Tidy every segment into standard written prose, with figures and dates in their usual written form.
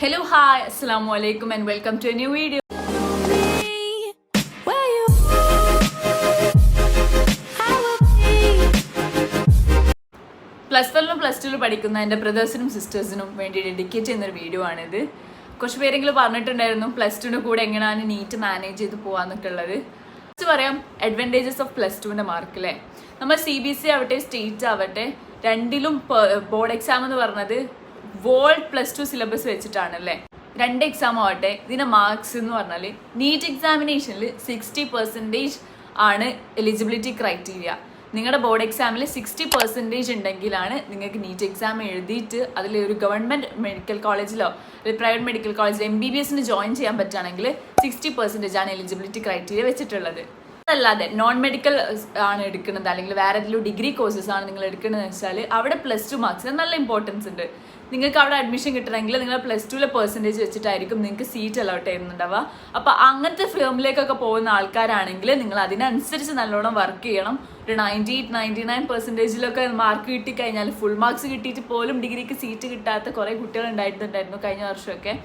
Hello, hi, assalamu alaikum and welcome to a new video. +1 + 2 പഠിക്കുന്ന എൻ്റെ ബ്രദേഴ്സിനും സിസ്റ്റേഴ്സിനും വേണ്ടി dedicate ചെയ്യുന്നൊരു വീഡിയോ ആണിത്. കുറച്ച് പേരെങ്കിലും പറഞ്ഞിട്ടുണ്ടായിരുന്നു +2 കൂടെ എങ്ങനെയാണ് നീറ്റ് മാനേജ് ചെയ്ത് പോകാന്നൊക്കെ ഉള്ളത്. പറയാം അഡ്വാൻറ്റേജസ് ഓഫ് +2 മാർക്ക് അല്ലേ. നമ്മൾ CBSE ആവട്ടെ സ്റ്റേറ്റ് ആവട്ടെ രണ്ടിലും ബോർഡ് എക്സാം എന്ന് പറഞ്ഞത് വേൾഡ് +2 സിലബസ് വെച്ചിട്ടാണല്ലേ. 2 എക്സാം ആവട്ടെ ഇതിൻ്റെ മാർക്സ് എന്ന് പറഞ്ഞാൽ നീറ്റ് എക്സാമിനേഷനിൽ 60% ആണ് എലിജിബിലിറ്റി ക്രൈറ്റീരിയ. നിങ്ങളുടെ ബോർഡ് എക്സാമിൽ 60% ഉണ്ടെങ്കിലാണ് നിങ്ങൾക്ക് നീറ്റ് എക്സാം എഴുതിയിട്ട് അതിൽ ഒരു ഗവൺമെൻറ് മെഡിക്കൽ കോളേജിലോ അല്ലെങ്കിൽ പ്രൈവറ്റ് മെഡിക്കൽ കോളേജിലോ MBBSന് ജോയിൻ ചെയ്യാൻ പറ്റുകയാണെങ്കിൽ 60% ആണ് എലിജിബിലിറ്റി ക്രൈറ്റീരിയ വെച്ചിട്ടുള്ളത്. അതല്ലാതെ നോൺ മെഡിക്കൽ ആണ് എടുക്കുന്നത് അല്ലെങ്കിൽ വേറെ ഏതെങ്കിലും ഡിഗ്രി കോഴ്സസ് ആണ് നിങ്ങൾ എടുക്കുന്നതെന്ന് വെച്ചാൽ അവിടെ +2 മാർക്സിന് നല്ല ഇമ്പോർട്ടൻസ് ഉണ്ട്. നിങ്ങൾക്ക് അവിടെ അഡ്മിഷൻ കിട്ടണമെങ്കിൽ നിങ്ങൾ +2 പെർസെൻറ്റേജ് വെച്ചിട്ടായിരിക്കും നിങ്ങൾക്ക് സീറ്റ് അലോട്ട് ചെയ്യുന്നുണ്ടാവുക. അപ്പോൾ അങ്ങനത്തെ ഫിലിമിലേക്കൊക്കെ പോകുന്ന ആൾക്കാരാണെങ്കിൽ നിങ്ങൾ അതിനനുസരിച്ച് നല്ലോണം വർക്ക് ചെയ്യണം. ഒരു 98-99% മാർക്ക് കിട്ടിക്കഴിഞ്ഞാൽ ഫുൾ മാർക്സ് കിട്ടിയിട്ട് പോലും ഡിഗ്രിക്ക് സീറ്റ് കിട്ടാത്ത കുറേ കുട്ടികൾ ഉണ്ടായിട്ടുണ്ടായിരുന്നു കഴിഞ്ഞ വർഷമൊക്കെ.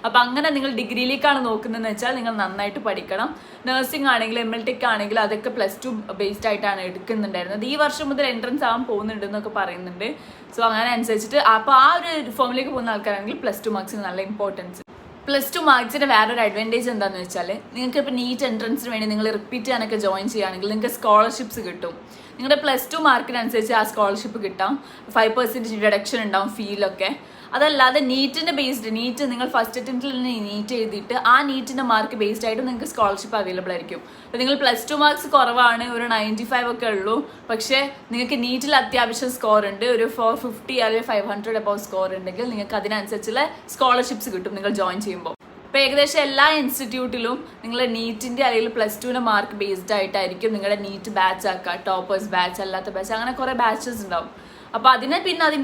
അപ്പം അങ്ങനെ നിങ്ങൾ ഡിഗ്രിയിലേക്കാണ് നോക്കുന്നതെന്ന് വെച്ചാൽ നിങ്ങൾ നന്നായിട്ട് പഠിക്കണം. നഴ്സിംഗ് ആണെങ്കിലും MLTech ആണെങ്കിലും അതൊക്കെ +2 ബേസ്ഡ് ആയിട്ടാണ് എടുക്കുന്നുണ്ടായിരുന്നത്. ഈ വർഷം മുതൽ എൻട്രൻസ് ആവാൻ പോകുന്നുണ്ടെന്നൊക്കെ പറയുന്നുണ്ട്. സോ അങ്ങനെ അനുസരിച്ചിട്ട് അപ്പോൾ ആ ഒരു ഫോമിലേക്ക് പോകുന്ന ആൾക്കാരാണെങ്കിൽ +2 മാർക്സിന് നല്ല ഇമ്പോർട്ടൻസ്. +2 മാർക്സിൻ്റെ വേറൊരു അഡ്വാൻറ്റേജ് എന്താണെന്ന് വെച്ചാൽ നിങ്ങൾക്ക് ഇപ്പോൾ നീറ്റ് എൻട്രൻസിന് വേണ്ടി നിങ്ങൾ റിപ്പീറ്റ് ചെയ്യാനൊക്കെ ജോയിൻ ചെയ്യുകയാണെങ്കിൽ നിങ്ങൾക്ക് സ്കോളർഷിപ്സ് കിട്ടും. നിങ്ങളുടെ +2 മാർക്കിനനുസരിച്ച് ആ സ്കോളർഷിപ്പ് കിട്ടാം. 5% റിഡക്ഷൻ ഉണ്ടാവും ഫീലൊക്കെ. അതല്ലാതെ നീറ്റിൻ്റെ ബേസ്ഡ് നീറ്റ് നിങ്ങൾ ഫസ്റ്റ് അറ്റംപ്റ്റിൽ തന്നെ നീറ്റ് എഴുതിയിട്ട് ആ നീറ്റിൻ്റെ മാർക്ക് ബേസ്ഡ് ആയിട്ട് നിങ്ങൾക്ക് സ്കോളർഷിപ്പ് അവൈലബിൾ ആയിരിക്കും. അപ്പോൾ നിങ്ങൾ +2 മാർക്സ് കുറവാണ്, ഒരു 95 ഒക്കെ ഉള്ളൂ, പക്ഷേ നിങ്ങൾക്ക് നീറ്റിൽ അത്യാവശ്യം സ്കോർ ഉണ്ട്, ഒരു 450 അല്ലെങ്കിൽ 500 അബവ് സ്കോർ ഉണ്ടെങ്കിൽ നിങ്ങൾക്ക് അതിനനുസരിച്ചുള്ള സ്കോളർഷിപ്സ് കിട്ടും നിങ്ങൾ ജോയിൻ ചെയ്യുമ്പോൾ. ഇപ്പോൾ ഏകദേശം എല്ലാ ഇൻസ്റ്റിറ്റ്യൂട്ടിലും നിങ്ങൾ നീറ്റിൻ്റെ അല്ലെങ്കിൽ +2 മാർക്ക് ബേസ്ഡ് ആയിട്ടായിരിക്കും നിങ്ങളുടെ നീറ്റ് ബാച്ച് ആക്കുക. ടോപ്പേഴ്സ് ബാച്ച്, അല്ലാത്ത ബാച്ച്, അങ്ങനെ കുറേ ബാച്ചസ് ഉണ്ടാവും. അപ്പോൾ അതിൻ്റെ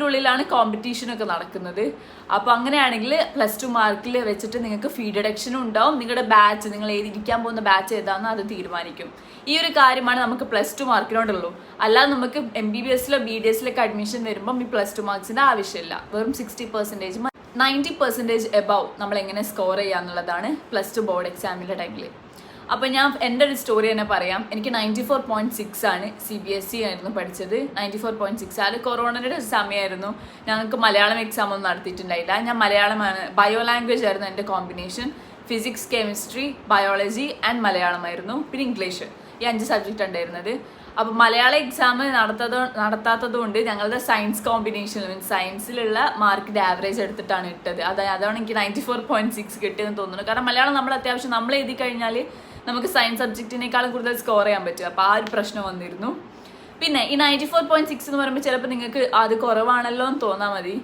ഉള്ളിലാണ് കോമ്പറ്റീഷനൊക്കെ നടക്കുന്നത്. അപ്പോൾ അങ്ങനെയാണെങ്കിൽ +2 മാർക്കിൽ വെച്ചിട്ട് നിങ്ങൾക്ക് ഫീ ഡിഡക്ഷനും ഉണ്ടാവും. നിങ്ങളുടെ ബാച്ച് നിങ്ങൾ ഇരിക്കാൻ പോകുന്ന ബാച്ച് ഏതാണെന്ന് അത് തീരുമാനിക്കും. ഈ ഒരു കാര്യമാണ് നമുക്ക് +2 മാർക്കിനോടുള്ളൂ. അല്ലാതെ നമുക്ക് MBBSലോ BDSലൊക്കെ അഡ്മിഷൻ വരുമ്പം ഈ +2 മാർക്സിൻ്റെ ആവശ്യമില്ല. വെറും 60%, 90% എബവ് നമ്മൾ എങ്ങനെ സ്കോർ ചെയ്യുക എന്നുള്ളതാണ് +2 ബോർഡ് എക്സാമിൻ്റെ ടൈമിൽ. അപ്പോൾ ഞാൻ എൻ്റെ ഒരു സ്റ്റോറി തന്നെ പറയാം. എനിക്ക് 94.6 ആണ്. CBSE ആയിരുന്നു പഠിച്ചത്. 94.6 അത് കൊറോണയുടെ സമയമായിരുന്നു. ഞങ്ങൾക്ക് മലയാളം എക്സാം ഒന്നും നടത്തിയിട്ടുണ്ടായില്ല. ഞാൻ മലയാളമാണ്, ബയോ ലാംഗ്വേജ് ആയിരുന്നു എൻ്റെ combination. Physics, chemistry, biology and മലയാളമായിരുന്നു. പിന്നെ ഇംഗ്ലീഷ്, ഈ 5 സബ്ജക്റ്റ് ഉണ്ടായിരുന്നത്. അപ്പോൾ മലയാളം എക്സാം നടത്താത്തത് കൊണ്ട് ഞങ്ങളുടെ സയൻസ് കോമ്പിനേഷൻ സയൻസിലുള്ള മാർക്കിൻ്റെ ആവറേജ് എടുത്തിട്ടാണ് ഇട്ടത്. അതാണ് എനിക്ക് 94.6 കിട്ടിയതെന്ന് തോന്നുന്നു. കാരണം മലയാളം നമ്മൾ അത്യാവശ്യം നമ്മൾ എഴുതി കഴിഞ്ഞാൽ നമുക്ക് സയൻസ് സബ്ജക്റ്റിനേക്കാളും കൂടുതൽ സ്കോർ ചെയ്യാൻ പറ്റും. അപ്പോൾ ആ ഒരു പ്രശ്നം വന്നിരുന്നു. പിന്നെ ഈ 94.6 എന്ന് പറയുമ്പോൾ ചിലപ്പോൾ നിങ്ങൾക്ക് അത് കുറവാണല്ലോ എന്ന് തോന്നാൽ മതി.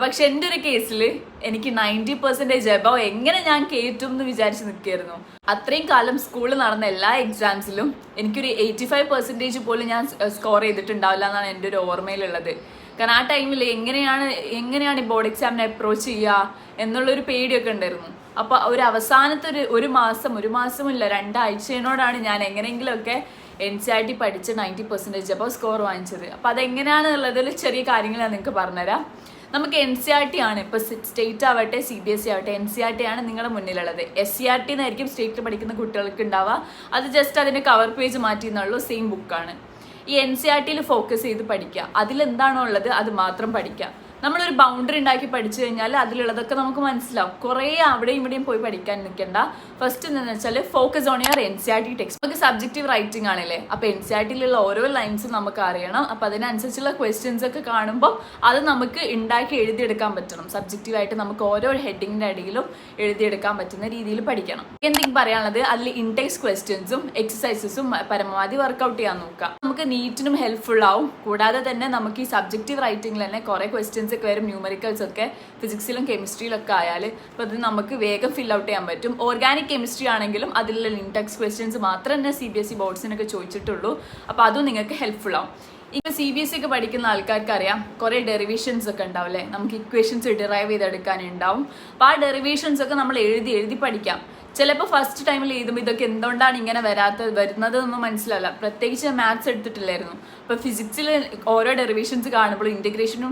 പക്ഷെ എൻ്റെ ഒരു കേസിൽ എനിക്ക് 90% എബവ് എങ്ങനെ ഞാൻ കയറ്റും എന്ന് വിചാരിച്ച് നിൽക്കുകയായിരുന്നു. അത്രയും കാലം സ്കൂളിൽ നടന്ന എല്ലാ എക്സാംസിലും എനിക്കൊരു 85% പോലും ഞാൻ സ്കോർ ചെയ്തിട്ടുണ്ടാവില്ല എന്നാണ് എൻ്റെ ഒരു ഓർമ്മയിലുള്ളത്. കാരണം ആ ടൈമിൽ എങ്ങനെയാണ് ഈ ബോർഡ് എക്സാമിനെ അപ്രോച്ച് ചെയ്യുക എന്നുള്ളൊരു പേടിയൊക്കെ ഉണ്ടായിരുന്നു. അപ്പോൾ ഒരു അവസാനത്തെ ഒരു മാസമില്ല 2 ആഴ്ചയോടാണ് ഞാൻ എങ്ങനെയെങ്കിലുമൊക്കെ NCERT പഠിച്ച് 90% അപ്പോൾ സ്കോർ വാങ്ങിച്ചത്. അപ്പോൾ അതെങ്ങനെയാണെന്നുള്ളതിൽ ചെറിയ കാര്യങ്ങൾ ഞാൻ നിങ്ങൾക്ക് പറഞ്ഞുതരാം. നമുക്ക് NCERT ആണ്, ഇപ്പോൾ സ്റ്റേറ്റ് ആവട്ടെ CBSE ആവട്ടെ NCERT ആണ് നിങ്ങളുടെ മുന്നിലുള്ളത്. SCERT എന്നായിരിക്കും സ്റ്റേറ്റിൽ പഠിക്കുന്ന കുട്ടികൾക്ക് ഉണ്ടാവുക. അത് ജസ്റ്റ് അതിൻ്റെ കവർ പേജ് മാറ്റി എന്നുള്ളൂ, സെയിം ബുക്കാണ്. ഈ NCERTയിൽ ഫോക്കസ് ചെയ്ത് പഠിക്കുക. അതിലെന്താണോ ഉള്ളത് അത് മാത്രം പഠിക്കുക. നമ്മളൊരു ബൗണ്ടറി ഉണ്ടാക്കി പഠിച്ചു കഴിഞ്ഞാൽ അതിലുള്ളതൊക്കെ നമുക്ക് മനസ്സിലാവും. കുറേ അവിടെയും ഇവിടെയും പോയി പഠിക്കാൻ നിൽക്കേണ്ട. ഫസ്റ്റ് എന്താണെന്ന് വെച്ചാൽ focus on your NCERT text. നമുക്ക് സബ്ജക്റ്റീവ് റൈറ്റിംഗ് ആണല്ലേ, അപ്പോൾ NCERTയിലുള്ള ഓരോ ലൈൻസും നമുക്ക് അറിയണം. അപ്പോൾ അതിനനുസരിച്ചുള്ള ക്വസ്റ്റ്യൻസ് ഒക്കെ കാണുമ്പോൾ അത് നമുക്ക് ഉണ്ടാക്കി എഴുതിയെടുക്കാൻ പറ്റണം. സബ്ജക്റ്റീവായിട്ട് നമുക്ക് ഓരോ ഹെഡിങ്ങിൻ്റെ അടിയിലും എഴുതിയെടുക്കാൻ പറ്റുന്ന രീതിയിൽ പഠിക്കണം. എന്തെങ്കിലും പറയാനുള്ളത് അതിൽ ഇൻടെക്സ്റ്റ് ക്വസ്റ്റ്യൻസും എക്സസൈസസും പരമാവധി വർക്കൗട്ട് ചെയ്യാൻ നോക്കുക. നമുക്ക് നീറ്റിനും ഹെൽപ്ഫുൾ ആവും. കൂടാതെ തന്നെ നമുക്ക് ഈ സബ്ജക്റ്റീവ് റൈറ്റിംഗിൽ തന്നെ കുറേ ക്വസ്റ്റ്യൻസ് ഒക്കെ വരും, ന്യൂമറിക്കൽസ് ഒക്കെ ഫിസിക്സിലും കെമിസ്ട്രിയിലൊക്കെ ആയാൽ. അപ്പോൾ അത് നമുക്ക് വേഗം ഫിൽ ഔട്ട് ചെയ്യാൻ പറ്റും. ഓർഗാനിക് കെമിസ്ട്രി ആണെങ്കിലും അതിലുള്ള ഇൻടെക്സ്റ്റ് ക്വസ്റ്റ്യൻസ് മാത്രം തന്നെ CBSE ബോർഡ്സിനൊക്കെ ചോദിച്ചിട്ടുള്ളൂ. അപ്പോൾ അതും നിങ്ങൾക്ക് ഹെൽപ്ഫുൾ ആവും. ഇപ്പൊ CBSE ഒക്കെ പഠിക്കുന്ന ആൾക്കാർക്ക് അറിയാം കുറെ ഡെറിവേഷൻസ് ഒക്കെ ഉണ്ടാവും അല്ലേ, നമുക്ക് ഇക്വേഷൻസ് ഡിറൈവ് ചെയ്തെടുക്കാനുണ്ടാവും. അപ്പോൾ ആ ഡെറിവേഷൻസ് ഒക്കെ നമ്മൾ എഴുതി പഠിക്കാം. ചിലപ്പോൾ ഫസ്റ്റ് ടൈമിൽ എഴുതുമ്പോൾ ഇതൊക്കെ എന്തുകൊണ്ടാണ് ഇങ്ങനെ വരുന്നതെന്നൊന്നും മനസ്സിലാവില്ല. പ്രത്യേകിച്ച് മാത്സ് എടുത്തിട്ടില്ലായിരുന്നു. ഇപ്പോൾ ഫിസിക്സിൽ ഓരോ ഡെറിവേഷൻസ് കാണുമ്പോൾ ഇൻറ്റഗ്രേഷനും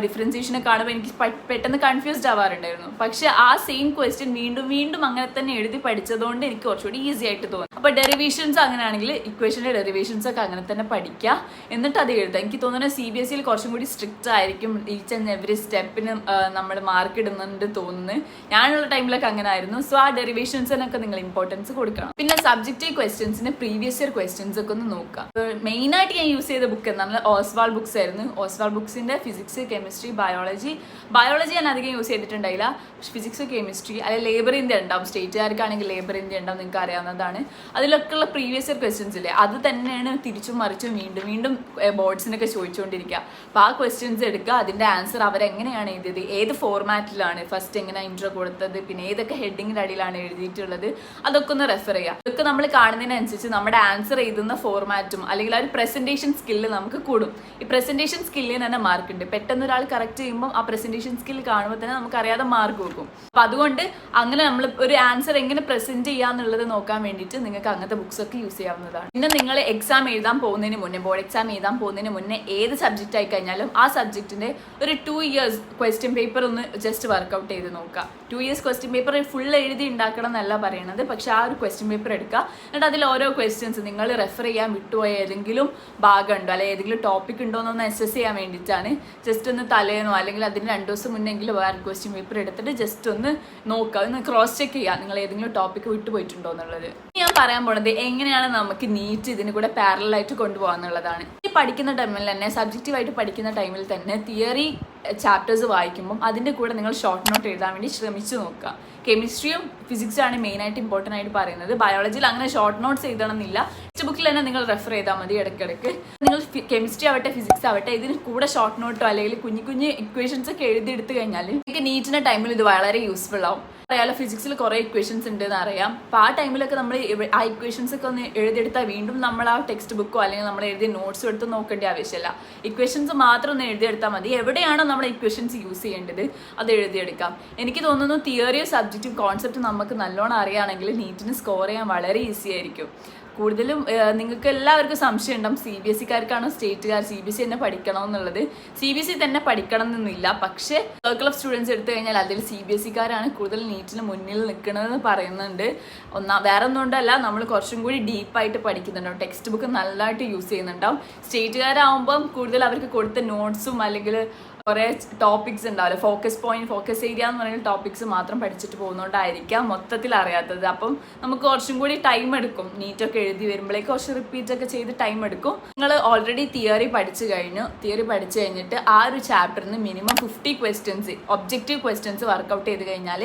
ഡിഫറൻസിയേഷനും കാണുമ്പോൾ എനിക്ക് പെട്ടെന്ന് കൺഫ്യൂസ്ഡ് ആവാറുണ്ടായിരുന്നു. പക്ഷേ ആ സെയിം ക്വസ്റ്റ്യൻ വീണ്ടും അങ്ങനെ തന്നെ എഴുതി പഠിച്ചതുകൊണ്ട് എനിക്ക് കുറച്ചുകൂടി ഈസി ആയിട്ട് തോന്നി. അപ്പോൾ ഡെറിവേഷൻസ് അങ്ങനെയാണെങ്കിൽ ഇക്വേഷൻ്റെ ഡെറിവേഷൻസ് ഒക്കെ അങ്ങനെ തന്നെ പഠിക്കുക, എന്നിട്ട് അത് എഴുതുക. എനിക്ക് തോന്നുന്നത് CBSE കുറച്ചും കൂടി സ്ട്രിക്റ്റ് ആയിരിക്കും. ഈച്ച് ആൻഡ് എവറി സ്റ്റെപ്പിന് നമ്മൾ മാർക്ക് ഇടുന്നുണ്ട് തോന്നുന്നു. ഞാനുള്ള ടൈമിലൊക്കെ അങ്ങനെ ആയിരുന്നു. സോ ആ ഡെറിവേഷൻസിനൊക്കെ നിങ്ങൾ ഇമ്പോർട്ടൻസ് കൊടുക്കണം. പിന്നെ സബ്ജക്റ്റീവ് ക്വസ്റ്റ്യൻസിന് പ്രീവിയസ് ഇയർ ക്വസ്റ്റ്യൻസ് ഒക്കെ ഒന്ന് നോക്കാം. മെയിനായിട്ട് ഞാൻ യൂസ് ചെയ്ത ബുക്ക് എന്നാൽ ഓസ്വാൾ ബുക്സ് ആയിരുന്നു. ഓസ്വാൾ ബുക്സിന്റെ ഫിസിക്സ്, കെമിസ്ട്രി, ബയോളജി ഞാൻ അധികം യൂസ് ചെയ്തിട്ടുണ്ടായില്ല. ഫിസിക്സ്, കെമിസ്ട്രി അല്ലെങ്കിൽ ലേബർ ഇന്ത്യ ഉണ്ടാവും. സ്റ്റേറ്റുകാർക്കാണെങ്കിൽ ലേബർ ഇന്ത്യ ഉണ്ടാവും, നിങ്ങൾക്ക് അറിയാവുന്നതാണ്. അതിലൊക്കെയുള്ള പ്രീവിയസ് ഇയർ ക്വസ്റ്റ്യൻസ് ഇല്ലേ, അത് തന്നെയാണ് തിരിച്ചും മറിച്ചും വീണ്ടും ബോർഡ്സിനൊക്കെ ചോദിച്ചുകൊണ്ടിരിക്കുക. അപ്പോൾ ആ ക്വസ്റ്റ്യൻസ് എടുക്കുക, അതിൻ്റെ ആൻസർ അവരെങ്ങനെയാണ് എഴുതിയത്, ഏത് ഫോർമാറ്റിലാണ്, ഫസ്റ്റ് എങ്ങനെ ഇൻട്രോ കൊടുത്തത്, പിന്നെ ഏതൊക്കെ ഹെഡിങ്ങിൻ്റെ അടിയിലാണ് എഴുതിയിട്ടുള്ളത്, അതൊക്കെ ഒന്ന് റെഫർ ചെയ്യുക. ഇതൊക്കെ നമ്മൾ കാണുന്നതിനനുസരിച്ച് നമ്മുടെ ആൻസർ എഴുതുന്ന ഫോർമാറ്റും അല്ലെങ്കിൽ ആ ഒരു പ്രസന്റേഷൻ സ്കില്ല് നമുക്ക് കൂടും. ഈ പ്രസന്റേഷൻ സ്കില്ലിന് തന്നെ മാർക്ക് ഉണ്ട്. പെട്ടെന്ന് ഒരാൾ കറക്റ്റ് ചെയ്യുമ്പോൾ ആ പ്രസന്റേഷൻ സ്കിൽ കാണുമ്പോൾ തന്നെ നമുക്ക് അറിയാതെ മാർക്ക് കൊടുക്കും. അപ്പം അതുകൊണ്ട് അങ്ങനെ നമ്മൾ ഒരു ആൻസർ എങ്ങനെ പ്രസന്റ് ചെയ്യാന്നുള്ളത് നോക്കാൻ വേണ്ടിയിട്ട് നിങ്ങൾക്ക് അങ്ങനത്തെ ബുക്സ് ഒക്കെ യൂസ് ചെയ്യാവുന്നതാണ്. പിന്നെ നിങ്ങൾ എക്സാം എഴുതാൻ പോകുന്നതിന് മുന്നേ, ബോർഡ് എക്സാം എഴുതാൻ പോകുന്നതിന് മുന്നേ ഏത് സബ്ജക്റ്റ് ആയി കഴിഞ്ഞാലും ആ സബ്ജക്റ്റിന്റെ ഒരു 2 years ക്വസ്റ്റ്യൻ പേപ്പർ ഒന്ന് ജസ്റ്റ് വർക്ക്ഔട്ട് ചെയ്ത് നോക്കുക. 2 years ക്വസ്റ്റ്യൻ പേപ്പർ ഫുൾ എഴുതി ഉണ്ടാക്കണം എന്നല്ല പറയുന്നത്, പക്ഷെ ആ ഒരു ക്വസ്റ്റ്യൻ പേപ്പർ എടുക്കുക. എന്നിട്ട് അതിൽ ഓരോ ക്വസ്റ്റ്യൻസ് നിങ്ങൾ റെഫർ ചെയ്യാൻ വിട്ടുപോയ ഏതെങ്കിലും ഭാഗമുണ്ടോ അല്ലെങ്കിൽ ഏതെങ്കിലും ടോപ്പിക് ഉണ്ടോ എന്നൊന്ന് അസസ് ചെയ്യാൻ വേണ്ടിയിട്ടാണ്. ജസ്റ്റ് ഒന്ന് തലേന്നോ അല്ലെങ്കിൽ അതിന് 2 ദിവസം മുന്നെങ്കിലും വേറെ ക്വസ്റ്റ്യൻ പേപ്പർ എടുത്തിട്ട് ജസ്റ്റ് ഒന്ന് നോക്കുക, ഒന്ന് ക്രോസ് ചെക്ക് ചെയ്യുക നിങ്ങൾ ഏതെങ്കിലും ടോപ്പിക്ക് വിട്ടുപോയിട്ടുണ്ടോ എന്നുള്ളത്. ഞാൻ പറയാൻ പോണത് എങ്ങനെയാണ് നമുക്ക് നീറ്റ് ഇതിന് കൂടെ പാരലായിട്ട് കൊണ്ടുപോകാന്നുള്ളതാണ്. ഈ പഠിക്കുന്ന ടൈമിൽ തന്നെ, സബ്ജക്റ്റീവായിട്ട് പഠിക്കുന്ന ടൈമിൽ തന്നെ തിയറി ചാപ്റ്റേഴ്സ് വായിക്കുമ്പോൾ അതിൻ്റെ കൂടെ നിങ്ങൾ ഷോർട്ട് നോട്ട് എഴുതാൻ വേണ്ടി ശ്രമിച്ചു നോക്കുക. കെമിസ്ട്രിയും ഫിസിക്സും ആണ് മെയിനായിട്ട് ഇമ്പോർട്ടൻ്റ് ആയിട്ട് പറയുന്നത്. ബയോളജിയിൽ അങ്ങനെ ഷോർട്ട് നോട്ട്സ് എഴുതണമെന്നില്ല. ടെക്സ്റ്റ് ബുക്കിൽ തന്നെ നിങ്ങൾ റെഫർ ചെയ്താൽ മതി. ഇടയ്ക്കിടയ്ക്ക് നിങ്ങൾ കെമിസ്ട്രി ആവട്ടെ ഫിസിക്സ് ആവട്ടെ ഇതിന് കൂടെ ഷോർട്ട് നോട്ടോ അല്ലെങ്കിൽ കുഞ്ഞു ഇക്വേഷൻസ് ഒക്കെ എഴുതിയെടുത്ത് കഴിഞ്ഞാൽ നിങ്ങൾക്ക് നീറ്റിൻ്റെ ടൈമിൽ ഇത് വളരെ യൂസ്ഫുൾ ആവും. അറിയാലോ, ഫിസിക്സിൽ കുറേ ഇക്വേഷൻസ് ഉണ്ട് എന്ന് അറിയാം. അപ്പോൾ ആ ടൈമിലൊക്കെ നമ്മൾ ആ ഇക്വേഷൻസ് ഒക്കെ ഒന്ന് എഴുതിയെടുത്താൽ വീണ്ടും നമ്മൾ ആ ടെക്സ്റ്റ് ബുക്കോ അല്ലെങ്കിൽ നമ്മൾ എഴുതിയ നോട്ട്സോ എടുത്ത് നോക്കേണ്ട ആവശ്യമില്ല. ഇക്വേഷൻസ് മാത്രം ഒന്ന് എഴുതിയെടുത്താൽ മതി. എവിടെയാണോ നമ്മൾ ഇക്വേഷൻസ് യൂസ് ചെയ്യേണ്ടത് അത് എഴുതിയെടുക്കാം. എനിക്ക് തോന്നുന്നു തിയറിയോ സബ്ജക്റ്റും കോൺസെപ്റ്റ് നമുക്ക് നല്ലോണം അറിയുകയാണെങ്കിൽ നീറ്റിന് സ്കോർ ചെയ്യാൻ വളരെ ഈസി ആയിരിക്കും. കൂടുതലും നിങ്ങൾക്ക് എല്ലാവർക്കും സംശയം ഉണ്ടാവും CBSE-കാർക്കാണോ സ്റ്റേറ്റുകാർ CBSE തന്നെ പഠിക്കണമെന്നുള്ളത്. CBSE തന്നെ പഠിക്കണം എന്നില്ല, പക്ഷേ സർക്കിൾ ഓഫ് സ്റ്റുഡൻസ് എടുത്തു കഴിഞ്ഞാൽ അതിൽ CBSE-കാരാണ് കൂടുതൽ നീറ്റിന് മുന്നിൽ നിൽക്കണമെന്ന് പറയുന്നുണ്ട്. വേറെ ഒന്നുകൊണ്ടല്ല, നമ്മൾ കുറച്ചും കൂടി ഡീപ്പായിട്ട് പഠിക്കുന്നുണ്ടാവും, ടെക്സ്റ്റ് ബുക്ക് നല്ലതായിട്ട് യൂസ് ചെയ്യുന്നുണ്ടാവും. സ്റ്റേറ്റുകാരാകുമ്പം കൂടുതൽ അവർക്ക് കൊടുത്ത നോട്ട്സും അല്ലെങ്കിൽ കുറേ ടോപ്പിക്സ് ഉണ്ടാവില്ല, ഫോക്കസ് ഏരിയ എന്ന് പറയുന്ന ടോപ്പിക്സ് മാത്രം പഠിച്ചിട്ട് പോകുന്നതുകൊണ്ടായിരിക്കാം മൊത്തത്തിൽ അറിയാത്തത്. അപ്പം നമുക്ക് കുറച്ചും കൂടി ടൈം എടുക്കും. നീറ്റൊക്കെ എഴുതി വരുമ്പോഴേക്ക് കുറച്ച് റിപ്പീറ്റ് ഒക്കെ ചെയ്ത് ടൈം എടുക്കും. നിങ്ങൾ ഓൾറെഡി തിയറി പഠിച്ചു കഴിഞ്ഞിട്ട് ആ ഒരു ചാപ്റ്ററിന് minimum 50 questions objective questions work out ചെയ്ത് കഴിഞ്ഞാൽ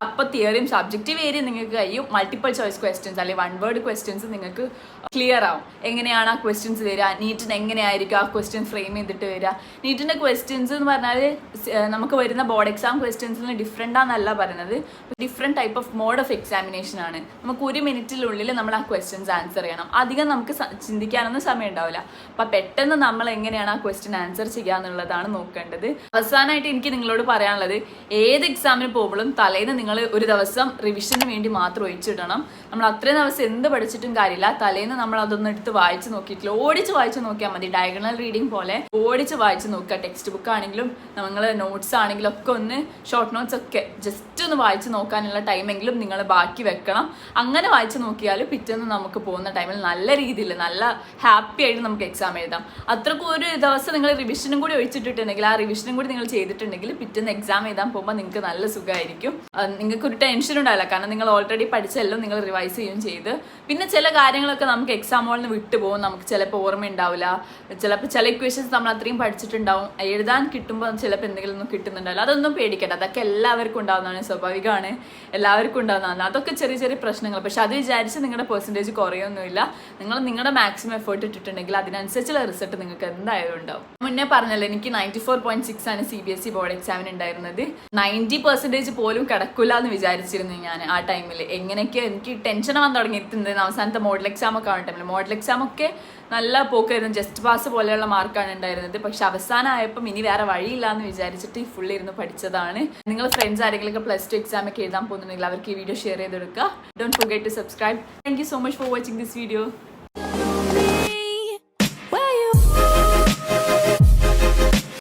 അപ്പോൾ തിയറിയും സബ്ജക്റ്റീവ് ഏരിയ നിങ്ങൾക്ക് കഴിയും. മൾട്ടിപ്പിൾ ചോയ്സ് ക്വസ്റ്റ്യൻസ് അല്ലെങ്കിൽ 1 word ക്വസ്റ്റ്യൻസ് നിങ്ങൾക്ക് ക്ലിയർ ആവും. എങ്ങനെയാണ് ആ ക്വസ്റ്റ്യൻസ് വരിക, നീറ്റിന് എങ്ങനെയായിരിക്കും ആ ക്വസ്റ്റ്യൻ ഫ്രെയിം ചെയ്തിട്ട് വരിക. നീറ്റിൻ്റെ ക്വസ്റ്റ്യൻസ് എന്ന് പറഞ്ഞാൽ നമുക്ക് വരുന്ന ബോർഡ് എക്സാം ക്വസ്റ്റ്യൻസിന് ഡിഫറെൻ്റ് ആണെന്നല്ല പറയുന്നത്, different type of mode of examination ആണ്. നമുക്ക് 1 മിനിറ്റിനുള്ളിൽ നമ്മൾ ആ ക്വസ്റ്റ്യൻസ് ആൻസർ ചെയ്യണം. അധികം നമുക്ക് ചിന്തിക്കാനൊന്നും സമയം ഉണ്ടാവില്ല. അപ്പം പെട്ടെന്ന് നമ്മൾ എങ്ങനെയാണ് ആ ക്വസ്റ്റ്യൻ ആൻസർ ചെയ്യുക എന്നുള്ളതാണ് നോക്കേണ്ടത്. അവസാനമായിട്ട് എനിക്ക് നിങ്ങളോട് പറയാനുള്ളത്, ഏത് എക്സാമിന് പോകുമ്പോഴും തലേന്ന് നിങ്ങൾ ഒരു ദിവസം റിവിഷന് വേണ്ടി മാത്രം ഒഴിച്ചിടണം. നമ്മൾ അത്രയും ദിവസം എന്ത് പഠിച്ചിട്ടും കാര്യമില്ല, തലേന്ന് നമ്മൾ അതൊന്നും എടുത്ത് വായിച്ച് നോക്കിയിട്ടില്ല, ഓടിച്ച് വായിച്ച് നോക്കിയാൽ മതി. ഡയഗണൽ റീഡിങ് പോലെ ഓടിച്ച് വായിച്ച് നോക്കുക. ടെക്സ്റ്റ് ബുക്ക് ആണെങ്കിലും നിങ്ങൾ നോട്ട്സ് ആണെങ്കിലും ഒക്കെ ഒന്ന് ഷോർട്ട് നോട്ട്സ് ഒക്കെ ജസ്റ്റ് ഒന്ന് വായിച്ച് നോക്കാനുള്ള ടൈമെങ്കിലും നിങ്ങൾ ബാക്കി വെക്കണം. അങ്ങനെ വായിച്ച് നോക്കിയാൽ പിറ്റേന്ന് നമുക്ക് പോകുന്ന ടൈമിൽ നല്ല രീതിയിൽ നല്ല ഹാപ്പി ആയിട്ട് നമുക്ക് എക്സാം എഴുതാം. അത്രക്കും ഒരു ദിവസം നിങ്ങൾ റിവിഷനും കൂടി ഒഴിച്ചിട്ടുണ്ടെങ്കിൽ, ആ റിവിഷനും കൂടി നിങ്ങൾ ചെയ്തിട്ടുണ്ടെങ്കിൽ പിറ്റേന്ന് എക്സാം എഴുതാൻ പോകുമ്പോൾ നിങ്ങൾക്ക് നല്ല സുഖമായിരിക്കും. നിങ്ങൾക്ക് ഒരു ടെൻഷൻ ഉണ്ടാവില്ല, കാരണം നിങ്ങൾ ഓൾറെഡി പഠിച്ചെല്ലാം നിങ്ങൾ റിവൈസ് ചെയ്യുകയും ചെയ്ത്. പിന്നെ ചില കാര്യങ്ങളൊക്കെ നമുക്ക് എക്സാം ഹോളിൽ നിന്ന് വിട്ടുപോകും, നമുക്ക് ചിലപ്പോൾ ഓർമ്മ ഉണ്ടാവില്ല. ചിലപ്പോൾ ചില ഇക്വേഷൻസ് നമ്മൾ അത്രയും പഠിച്ചിട്ടുണ്ടാവും, എഴുതാൻ കിട്ടുമ്പോൾ ചിലപ്പോൾ എന്തെങ്കിലും ഒന്നും കിട്ടുന്നുണ്ടാവില്ല. അതൊന്നും പേടിക്കണ്ട, അതൊക്കെ എല്ലാവർക്കും ഉണ്ടാകുന്നതാണ്, സ്വാഭാവികമാണ്, എല്ലാവർക്കും ഉണ്ടാകുന്നതാണ്. അതൊക്കെ ചെറിയ ചെറിയ പ്രശ്നങ്ങൾ. പക്ഷെ അത് വിചാരിച്ച് നിങ്ങളുടെ പെർസെൻറ്റേജ് കുറയൊന്നുമില്ല. നിങ്ങൾ നിങ്ങളുടെ മാക്സിമം എഫേർട്ട് ഇട്ടിട്ടുണ്ടെങ്കിൽ അതിനനുസരിച്ചുള്ള റിസൾട്ട് നിങ്ങൾക്ക് എന്തായാലും ഉണ്ടാവും. മുന്നേ പറഞ്ഞല്ലോ, എനിക്ക് 94.6 ആണ് CBSE ബോർഡ് എക്സാമിന് ഉണ്ടായിരുന്നത്. 90% പോലും കിടക്കില്ല എന്ന് വിചാരിച്ചിരുന്നു ഞാൻ ആ ടൈമിൽ. എങ്ങനെയൊക്കെ എനിക്ക് ടെൻഷൻ വന്ന് തുടങ്ങിയിട്ടുണ്ട് അവസാനത്തെ മോഡൽ എക്സാം ഒക്കെ ആവണ ടൈമിൽ. മോഡൽ എക്സാം ഒക്കെ നല്ല പോക്കായിരുന്നു, ജസ്റ്റ് പാസ് പോലെയുള്ള മാർക്കാണ് ഉണ്ടായിരുന്നത്. പക്ഷെ അവസാനമായപ്പം ഇനി വേറെ വഴിയില്ല എന്ന് വിചാരിച്ചിട്ട് ഫുള്ള് ഇരുന്ന് പഠിച്ചതാണ്. നിങ്ങൾ ഫ്രണ്ട്സ് ആരെങ്കിലും +2 എക്സാം ഒക്കെ എഴുതാൻ പോകുന്നുണ്ടെങ്കിൽ അവർക്ക് ഈ വീഡിയോ ഷെയർ ചെയ്ത് കൊടുക്കുക. Don't forget to subscribe. Thank you so much for watching this video.